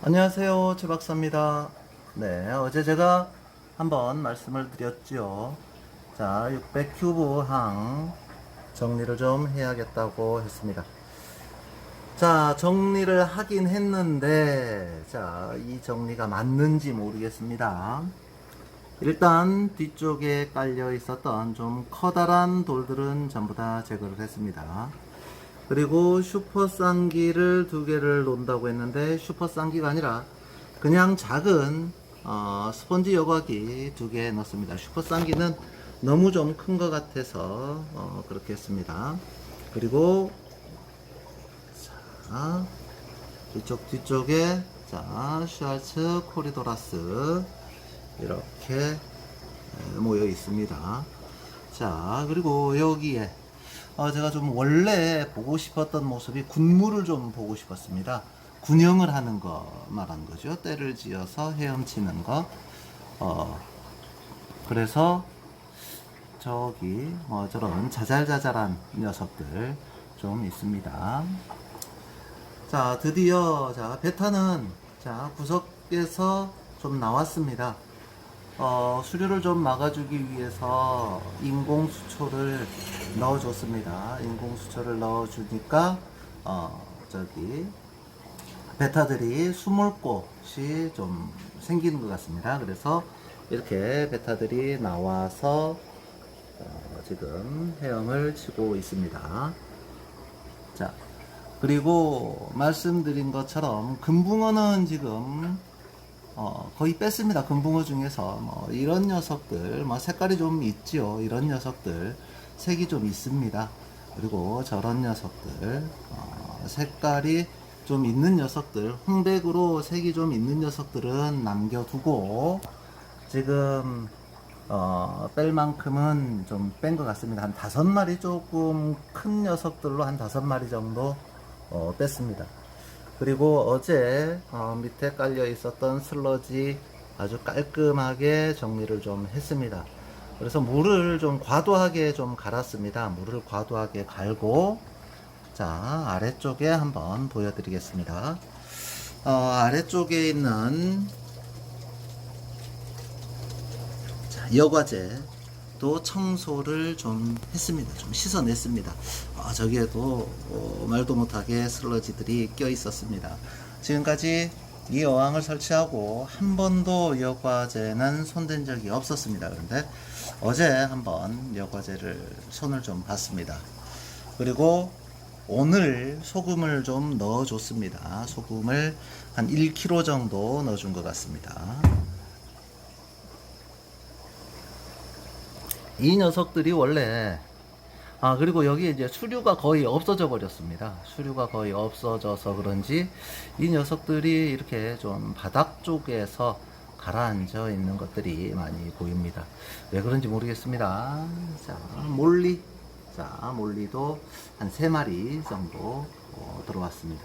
안녕하세요, 최 박사입니다. 네, 어제 제가 한번 말씀을 드렸죠. 자, 600 큐브 항 정리를 좀 해야겠다고 했습니다. 자, 정리를 하긴 했는데, 자, 이 정리가 맞는지 모르겠습니다. 일단 뒤쪽에 깔려 있었던 좀 커다란 돌들은 전부 다 제거를 했습니다. 그리고 슈퍼 쌍기를 두 개를 놓는다고 했는데 슈퍼 쌍기가 아니라 그냥 작은 스펀지 여과기 두 개 넣습니다. 슈퍼 쌍기는 너무 좀 큰 것 같아서 그렇게 했습니다. 그리고 자, 이쪽 뒤쪽에 자 슈알츠 코리도라스 이렇게 모여 있습니다. 자, 그리고 여기에 제가 좀 원래 보고 싶었던 모습이 군무를 좀 보고 싶었습니다. 군형을 하는 거 말하는 거죠. 때를 지어서 헤엄치는 거. 그래서 저기 저런 자잘자잘한 녀석들 좀 있습니다. 자, 드디어 자 베타는 자 구석에서 좀 나왔습니다. 수류를 좀 막아주기 위해서 인공수초를 넣어줬습니다. 인공수초를 넣어주니까, 저기, 베타들이 숨을 곳이 좀 생기는 것 같습니다. 그래서 이렇게 베타들이 나와서, 지금 헤엄을 치고 있습니다. 자, 그리고 말씀드린 것처럼 금붕어는 지금 거의 뺐습니다. 금붕어 중에서 이런 녀석들 색깔이 좀 있지요. 이런 녀석들 색이 좀 있습니다. 그리고 저런 녀석들 색깔이 좀 있는 녀석들 홍백으로 색이 좀 있는 녀석들은 남겨두고 지금 뺄 만큼은 좀 뺀 것 같습니다. 한 5마리 조금 큰 녀석들로 한 5마리 정도 뺐습니다. 그리고 어제 밑에 깔려 있었던 슬러지 아주 깔끔하게 정리를 좀 했습니다. 그래서 물을 좀 과도하게 좀 갈았습니다. 물을 과도하게 갈고 자 아래쪽에 한번 보여드리겠습니다. 아래쪽에 있는 자, 여과제도 청소를 좀 했습니다. 좀 씻어냈습니다. 저기에도 말도 못하게 슬러지들이 껴 있었습니다. 지금까지 이 어항을 설치하고 한 번도 여과제는 손댄 적이 없었습니다. 그런데 어제 한번 여과제를 손을 좀 봤습니다. 그리고 오늘 소금을 좀 넣어줬습니다. 소금을 한 1kg 정도 넣어준 것 같습니다. 이 녀석들이 원래 그리고 여기 이제 수류가 거의 없어져 버렸습니다. 수류가 거의 없어져서 그런지 이 녀석들이 이렇게 좀 바닥 쪽에서 가라앉아 있는 것들이 많이 보입니다. 왜 그런지 모르겠습니다. 자, 몰리. 자, 몰리도 한 3마리 정도 들어왔습니다.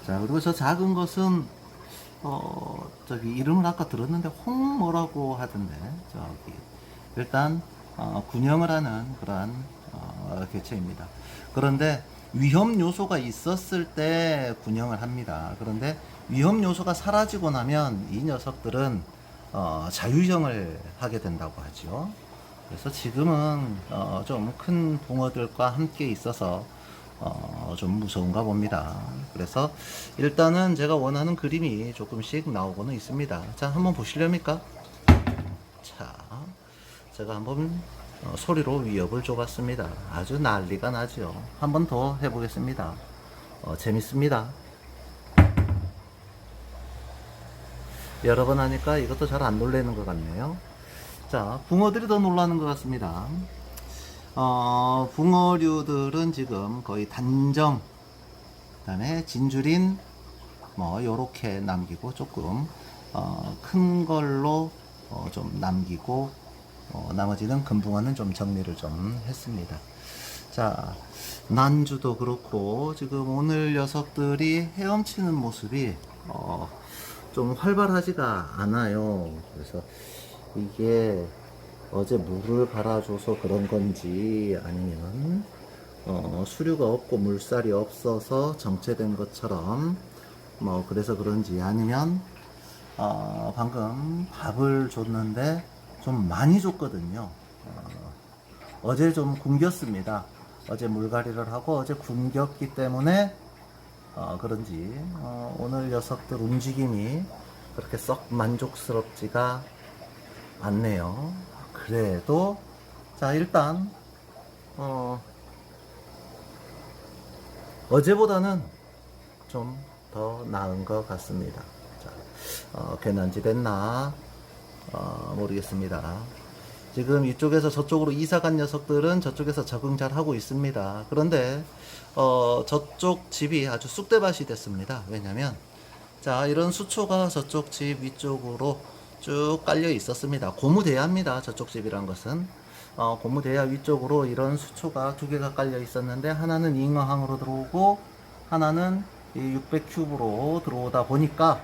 자, 그리고 저 작은 것은 저기 이름을 아까 들었는데 홍 뭐라고 하던데 저기 일단 군형을 하는 그러한 개체입니다. 그런데 위험 요소가 있었을 때 군형을 합니다. 그런데 위험 요소가 사라지고 나면 이 녀석들은 자유형을 하게 된다고 하죠. 그래서 지금은 좀 큰 붕어들과 함께 있어서 좀 무서운가 봅니다. 그래서 일단은 제가 원하는 그림이 조금씩 나오고는 있습니다. 자, 한번 보시렵니까? 자, 제가 한번 소리로 위협을 줘봤습니다. 아주 난리가 나죠. 한번 더 해보겠습니다. 재밌습니다. 여러 번 하니까 이것도 잘 안 놀래는 것 같네요. 자, 붕어들이 더 놀라는 것 같습니다. 붕어류들은 지금 거의 단정, 그 다음에 진주린, 요렇게 남기고 조금, 큰 걸로, 좀 남기고, 나머지는 금붕어는 좀 정리를 좀 했습니다. 자, 난주도 그렇고, 지금 오늘 녀석들이 헤엄치는 모습이, 좀 활발하지가 않아요. 그래서 이게 어제 물을 갈아줘서 그런 건지 아니면 수류가 없고 물살이 없어서 정체된 것처럼 뭐 그래서 그런지 아니면 방금 밥을 줬는데 좀 많이 줬거든요. 어제 좀 굶겼습니다. 어제 물갈이를 하고 어제 굶겼기 때문에 그런지 오늘 녀석들 움직임이 그렇게 썩 만족스럽지가 않네요. 그래도 자 일단 어제보다는 좀 더 나은 것 같습니다. 자, 괜한지 됐나 모르겠습니다. 지금 이쪽에서 저쪽으로 이사 간 녀석들은 저쪽에서 적응 잘 하고 있습니다. 그런데 저쪽 집이 아주 쑥대밭이 됐습니다. 왜냐면 자 이런 수초가 저쪽 집 위쪽으로 쭉 깔려 있었습니다. 고무대야입니다. 저쪽 집이란 것은 고무대야 위쪽으로 이런 수초가 두 개가 깔려 있었는데 하나는 잉어항으로 들어오고 하나는 600큐브로 들어오다 보니까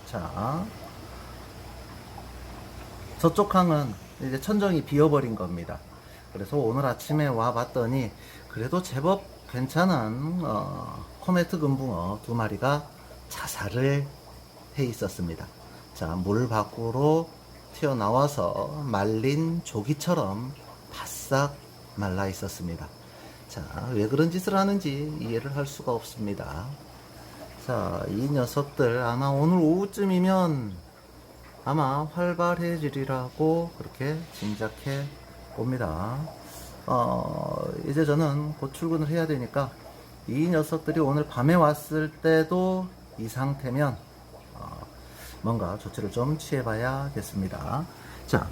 자 저쪽 항은 이제 천정이 비어버린 겁니다. 그래서 오늘 아침에 와 봤더니 그래도 제법 괜찮은 코메트 금붕어 두 마리가 자살을 해 있었습니다. 자, 물 밖으로 튀어나와서 말린 조기처럼 바싹 말라 있었습니다. 자, 왜 그런 짓을 하는지 이해를 할 수가 없습니다. 자, 이 녀석들 아마 오늘 오후쯤이면 아마 활발해지리라고 그렇게 짐작해 봅니다. 이제 저는 곧 출근을 해야 되니까 이 녀석들이 오늘 밤에 왔을 때도 이 상태면 뭔가 조치를 좀 취해 봐야겠습니다. 자,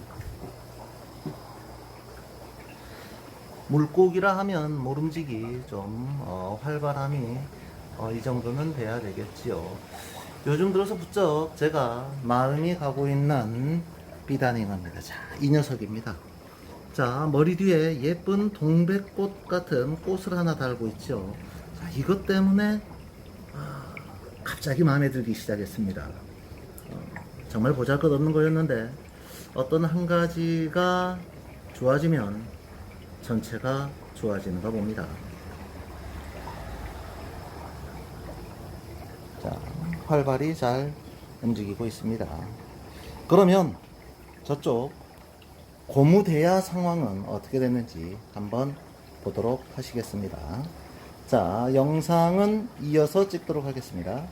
물고기라 하면 모름지기 좀 활발함이 이 정도는 돼야 되겠지요. 요즘 들어서 부쩍 제가 마음이 가고 있는 비단잉어입니다. 자, 이 녀석입니다. 자, 머리 뒤에 예쁜 동백꽃 같은 꽃을 하나 달고 있죠. 자, 이것 때문에 갑자기 마음에 들기 시작했습니다. 정말 보잘것없는 거였는데 어떤 한 가지가 좋아지면 전체가 좋아지는가 봅니다. 자, 활발히 잘 움직이고 있습니다. 그러면 저쪽 고무대야 상황은 어떻게 됐는지 한번 보도록 하시겠습니다. 자, 영상은 이어서 찍도록 하겠습니다.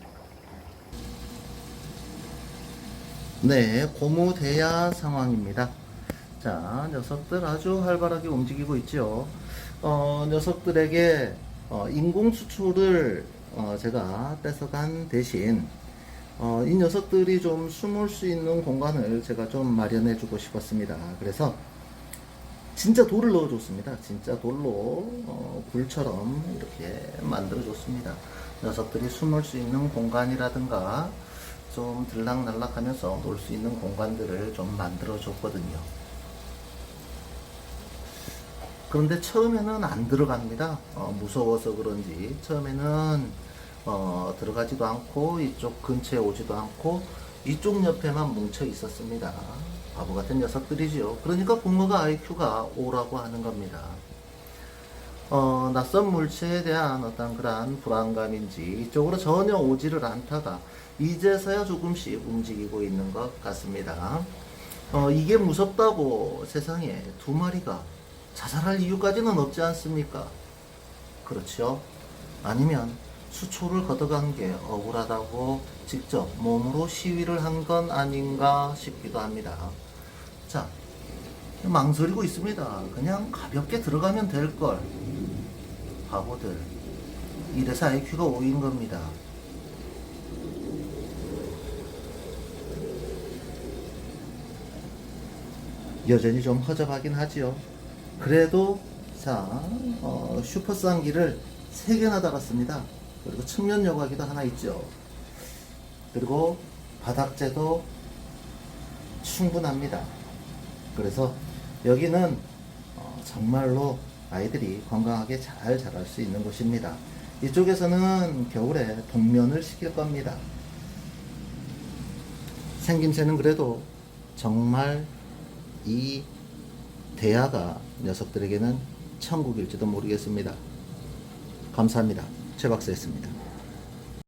네, 고무대야 상황입니다. 자, 녀석들 아주 활발하게 움직이고 있죠. 녀석들에게 인공 수초를 제가 뺏어간 대신 이 녀석들이 좀 숨을 수 있는 공간을 제가 좀 마련해 주고 싶었습니다. 그래서 진짜 돌을 넣어 줬습니다. 진짜 돌로 굴처럼 이렇게 만들어 줬습니다. 녀석들이 숨을 수 있는 공간이라든가 좀 들락날락 하면서 놀 수 있는 공간들을 좀 만들어 줬거든요. 그런데 처음에는 안 들어갑니다. 무서워서 그런지 처음에는 들어가지도 않고 이쪽 근처에 오지도 않고 이쪽 옆에만 뭉쳐 있었습니다. 바보 같은 녀석들이지요. 그러니까 붕어가 IQ가 5라고 하는 겁니다. 낯선 물체에 대한 어떤 그런 불안감인지 이쪽으로 전혀 오지를 않다가 이제서야 조금씩 움직이고 있는 것 같습니다. 이게 무섭다고 세상에 두 마리가 자살할 이유까지는 없지 않습니까? 그렇죠? 아니면 수초를 걷어간 게 억울하다고 직접 몸으로 시위를 한 건 아닌가 싶기도 합니다. 자, 망설이고 있습니다. 그냥 가볍게 들어가면 될걸. 바보들. 이래서 IQ가 5인 겁니다. 여전히 좀 허접하긴 하지요. 그래도 자, 슈퍼쌍기를 3개나 달았습니다. 그리고 측면 여과기도 하나 있죠. 그리고 바닥재도 충분합니다. 그래서 여기는 정말로 아이들이 건강하게 잘 자랄 수 있는 곳입니다. 이쪽에서는 겨울에 동면을 시킬 겁니다. 생김새는 그래도 정말 이 대야가 녀석들에게는 천국일지도 모르겠습니다. 감사합니다. 최 박사였습니다.